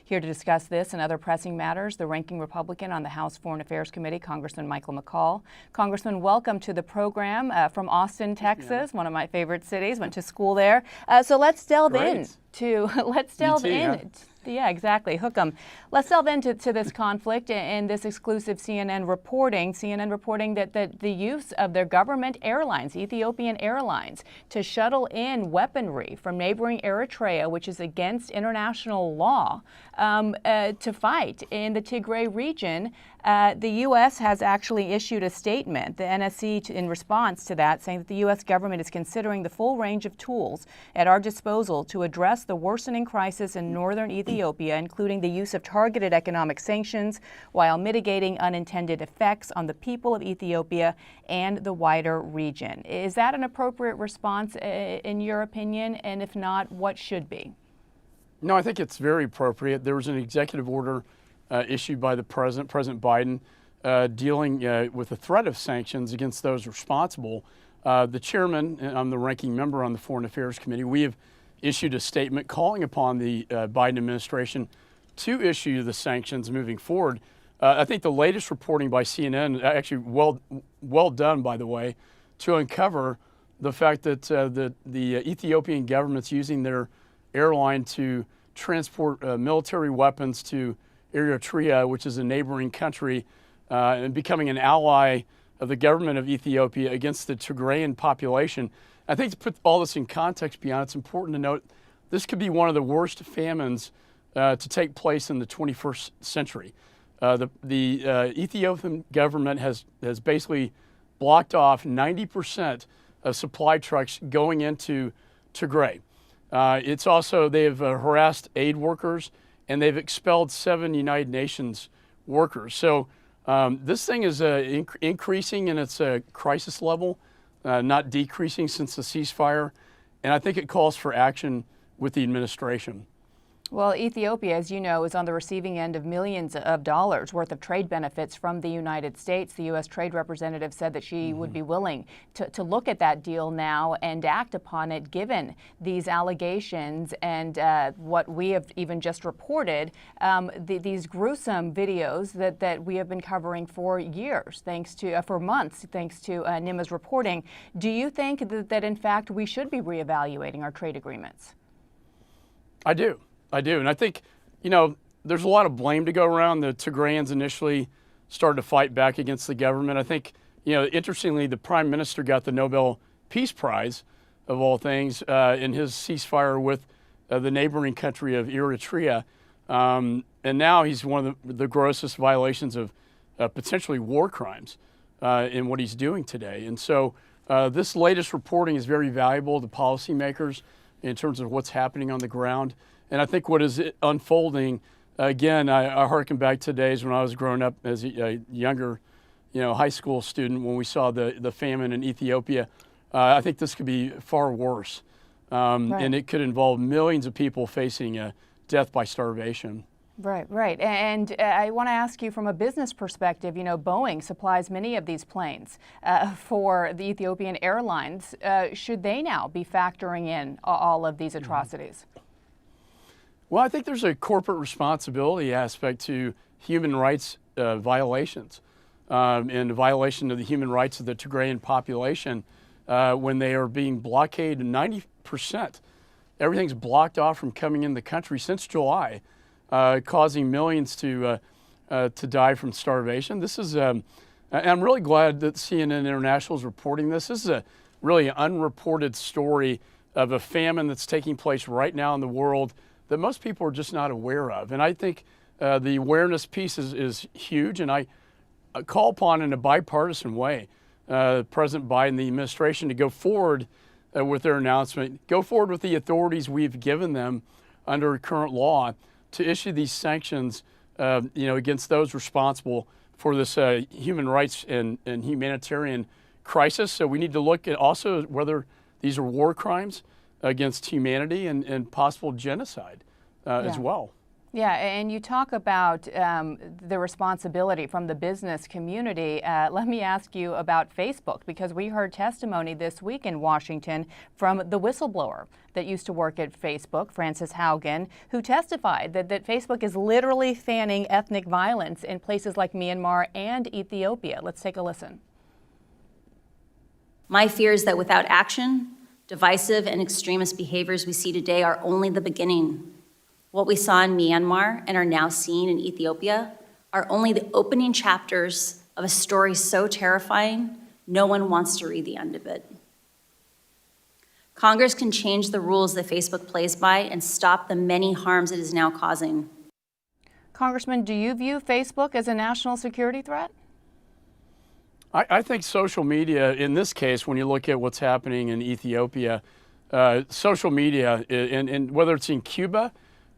Here to discuss this and other pressing matters, the ranking Republican on the House Foreign Affairs Committee, Congressman Michael McCaul. Congressman, welcome to the program from Austin, Texas, one of my favorite cities. Went to school there. So let's delve Yeah, exactly. Hook 'em. Let's delve into this conflict and this exclusive CNN reporting. CNN reporting that the use of their government airlines, Ethiopian Airlines, to shuttle in weaponry from neighboring Eritrea, which is against international law, to fight in the Tigray region. The U.S. has actually issued a statement, the NSC, in response to that, saying that the U.S. government is considering the full range of tools at our disposal to address the worsening crisis in northern Ethiopia, including the use of targeted economic sanctions while mitigating unintended effects on the people of Ethiopia and the wider region. Is that an appropriate response in your opinion? And if not, what should be? No, I think it's very appropriate. There was an executive order issued by the President Biden, dealing with the threat of sanctions against those responsible. The chairman, and I'm the ranking member on the Foreign Affairs Committee, we have issued a statement calling upon the Biden administration to issue the sanctions moving forward. I think the latest reporting by CNN, actually well done, by the way, to uncover the fact that the Ethiopian government's using their airline to transport military weapons to Eritrea, which is a neighboring country, and becoming an ally of the government of Ethiopia against the Tigrayan population. I think to put all this in context, beyond, it's important to note this could be one of the worst famines to take place in the 21st century. The Ethiopian government has basically blocked off 90% of supply trucks going into Tigray. It's also, they've harassed aid workers, and they've expelled 7 United Nations workers. So this thing is increasing in its crisis level, not decreasing since the ceasefire. And I think it calls for action with the administration. Well, Ethiopia, as you know, is on the receiving end of millions of dollars worth of trade benefits from the United States. The U.S. Trade Representative said that she would be willing to look at that deal now and act upon it, given these allegations and what we have even just reported, these gruesome videos that we have been covering for years, for months, thanks to Nima's reporting. Do you think that in fact we should be reevaluating our trade agreements? I do. And I think, there's a lot of blame to go around. The Tigrayans initially started to fight back against the government. I think, interestingly, the Prime Minister got the Nobel Peace Prize, of all things, in his ceasefire with the neighboring country of Eritrea. And now he's one of the grossest violations of potentially war crimes in what he's doing today. And so this latest reporting is very valuable to policymakers in terms of what's happening on the ground. And I think what is unfolding, again, I hearken back to days when I was growing up as a younger, high school student when we saw the famine in Ethiopia. I think this could be far worse. Right. And it could involve millions of people facing death by starvation. Right. And I want to ask you from a business perspective, Boeing supplies many of these planes for the Ethiopian Airlines. Should they now be factoring in all of these atrocities? Well, I think there's a corporate responsibility aspect to human rights violations and the violation of the human rights of the Tigrayan population when they are being blockaded 90%. Everything's blocked off from coming in the country since July, causing millions to die from starvation. This is, and I'm really glad that CNN International is reporting this. This is a really unreported story of a famine that's taking place right now in the world that most people are just not aware of. And I think the awareness piece is huge, and I call upon in a bipartisan way President Biden, the administration, to go forward with their announcement, go forward with the authorities we've given them under current law to issue these sanctions against those responsible for this human rights and humanitarian crisis. So we need to look at also whether these are war crimes against humanity and possible genocide as well. Yeah, and you talk about the responsibility from the business community. Let me ask you about Facebook, because we heard testimony this week in Washington from the whistleblower that used to work at Facebook, Frances Haugen, who testified that Facebook is literally fanning ethnic violence in places like Myanmar and Ethiopia. Let's take a listen. My fear is that without action, divisive and extremist behaviors we see today are only the beginning. What we saw in Myanmar and are now seeing in Ethiopia are only the opening chapters of a story so terrifying, no one wants to read the end of it. Congress can change the rules that Facebook plays by and stop the many harms it is now causing. Congressman, do you view Facebook as a national security threat? I think social media, in this case, when you look at what's happening in Ethiopia, social media, and whether it's in Cuba,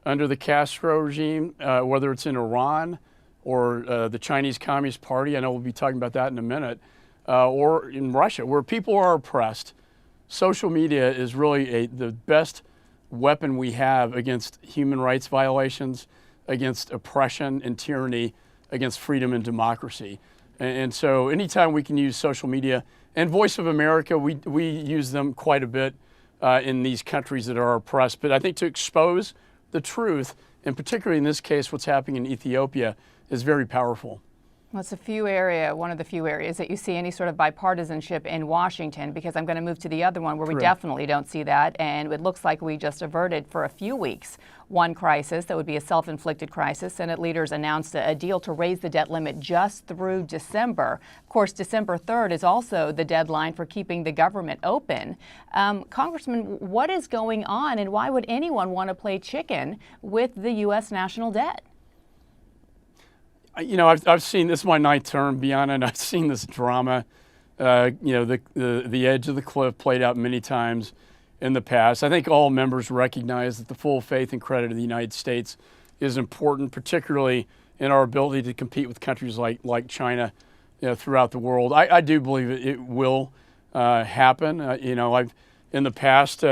under the Castro regime, whether it's in Iran or the Chinese Communist Party, I know we'll be talking about that in a minute, or in Russia, where people are oppressed, social media is really the best weapon we have against human rights violations, against oppression and tyranny, against freedom and democracy. And so anytime we can use social media, and Voice of America, we use them quite a bit in these countries that are oppressed, but I think to expose the truth, and particularly in this case, what's happening in Ethiopia, is very powerful. Well, it's one of the few areas that you see any sort of bipartisanship in Washington, because I'm going to move to the other one where we definitely don't see that. And it looks like we just averted for a few weeks one crisis that would be a self-inflicted crisis. Senate leaders announced a deal to raise the debt limit just through December. Of course, December 3rd is also the deadline for keeping the government open. Congressman, what is going on, and why would anyone want to play chicken with the U.S. national debt? You know, I've seen, this is my ninth term, Bianna, and I've seen this drama, you know, the edge of the cliff played out many times in the past. I think all members recognize that the full faith and credit of the United States is important, particularly in our ability to compete with countries like China, you know, throughout the world. I do believe it will happen. You know, I've in the past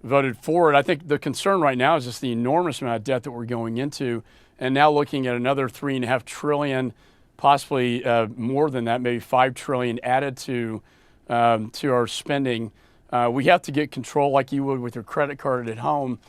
voted for it. I think the concern right now is just the enormous amount of debt that we're going into. And now looking at another $3.5 trillion, possibly more than that, maybe $5 trillion added to our spending. We have to get control, like you would with your credit card at home,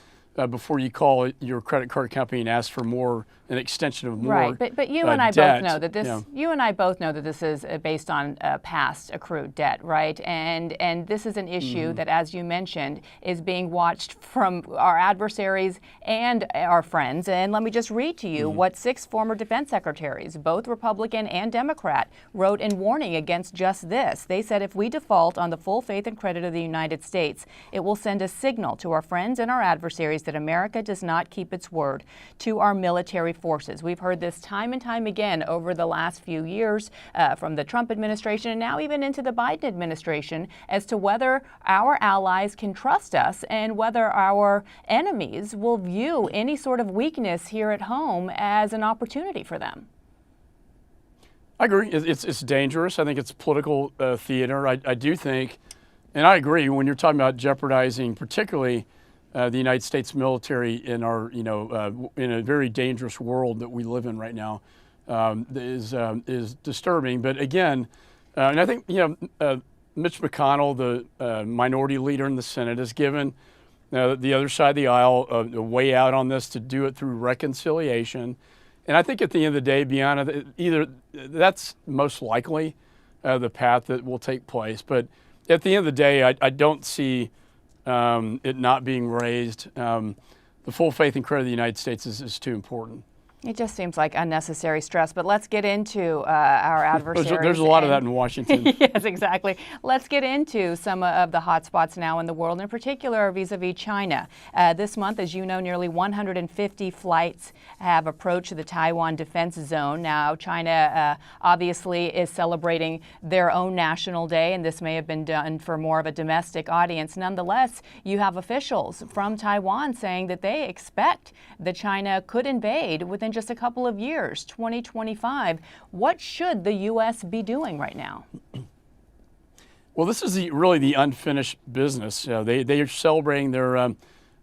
before you call your credit card company and ask for more, an extension of more. Right, but you and I both know that this. You and I both know that this is based on past accrued debt, right? And this is an issue that, as you mentioned, is being watched from our adversaries and our friends. And let me just read to you what 6 former defense secretaries, both Republican and Democrat, wrote in warning against just this. They said, if we default on the full faith and credit of the United States, it will send a signal to our friends and our adversaries that America does not keep its word to our military forces. We've heard this time and time again over the last few years from the Trump administration and now even into the Biden administration as to whether our allies can trust us and whether our enemies will view any sort of weakness here at home as an opportunity for them. I agree. It's dangerous. I think it's political theater. I do think, and I agree, when you're talking about jeopardizing particularly the United States military in our, you know, in a very dangerous world that we live in right now, is disturbing. But again, and I think, you know, Mitch McConnell, the minority leader in the Senate, has given the other side of the aisle a way out on this to do it through reconciliation. And I think at the end of the day, Bianna, either that's most likely the path that will take place. But at the end of the day, I don't see it not being raised. The full faith and credit of the United States is too important. It just seems like unnecessary stress, but let's get into our adversaries. There's a lot of that in Washington. Yes, exactly. Let's get into some of the hot spots now in the world, in particular vis-a-vis China. This month, as you know, nearly 150 flights have approached the Taiwan defense zone. Now, China obviously is celebrating their own National Day, and this may have been done for more of a domestic audience. Nonetheless, you have officials from Taiwan saying that they expect that China could invade within just a couple of years, 2025. What should the U.S. be doing right now? Well, this is really the unfinished business. They are celebrating their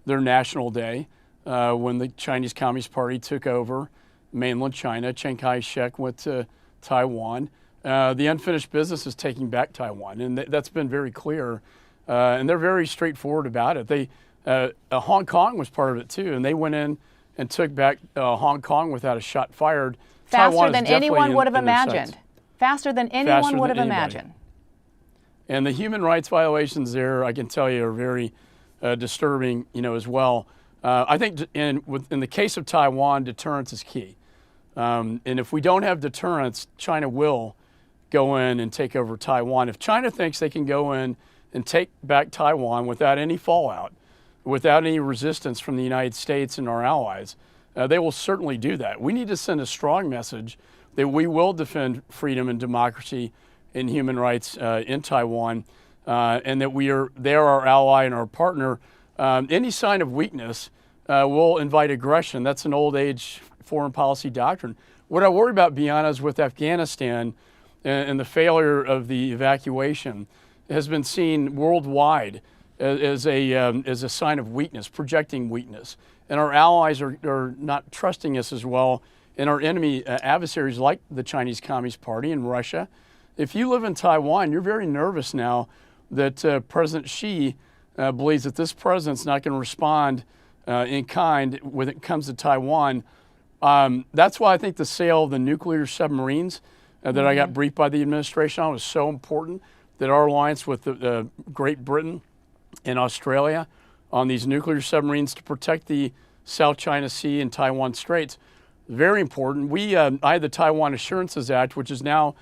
National Day. when the Chinese Communist Party took over mainland China. Chiang Kai-shek went to Taiwan. The unfinished business is taking back Taiwan, and that's been very clear. And they're very straightforward about it. Hong Kong was part of it too, and they went in and took back Hong Kong without a shot fired. Faster than anyone would have imagined. Faster than anyone would have imagined. And the human rights violations there, I can tell you, are very disturbing, as well. I think in the case of Taiwan, deterrence is key. And if we don't have deterrence, China will go in and take over Taiwan. If China thinks they can go in and take back Taiwan without any fallout, without any resistance from the United States and our allies, they will certainly do that. We need to send a strong message that we will defend freedom and democracy and human rights in Taiwan, and that they're our ally and our partner. Any sign of weakness will invite aggression. That's an old age foreign policy doctrine. What I worry about, Bianna, is with Afghanistan and the failure of the evacuation has been seen worldwide as a sign of weakness, projecting weakness. And our allies are not trusting us as well, and our enemy adversaries like the Chinese Communist Party and Russia. If you live in Taiwan, you're very nervous now that President Xi believes that this president's not going to respond in kind when it comes to Taiwan. That's why I think the sale of the nuclear submarines that I got briefed by the administration on was so important, that our alliance with Great Britain and Australia on these nuclear submarines to protect the South China Sea and Taiwan Straits, very important. I had the Taiwan Assurances Act, which is now,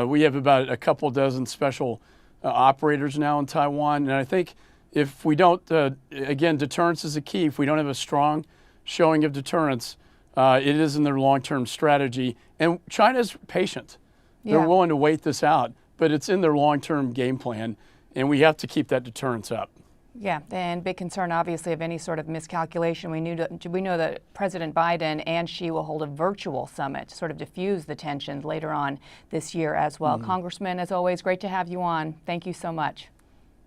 we have about a couple dozen special operators now in Taiwan. And I think if we don't, again, deterrence is the key. If we don't have a strong showing of deterrence, it is in their long-term strategy. And China's patient. Yeah. They're willing to wait this out, but it's in their long-term game plan, and we have to keep that deterrence up. Yeah, and big concern, obviously, of any sort of miscalculation. We know that President Biden and Xi will hold a virtual summit to sort of diffuse the tensions later on this year as well. Congressman, as always, great to have you on. Thank you so much.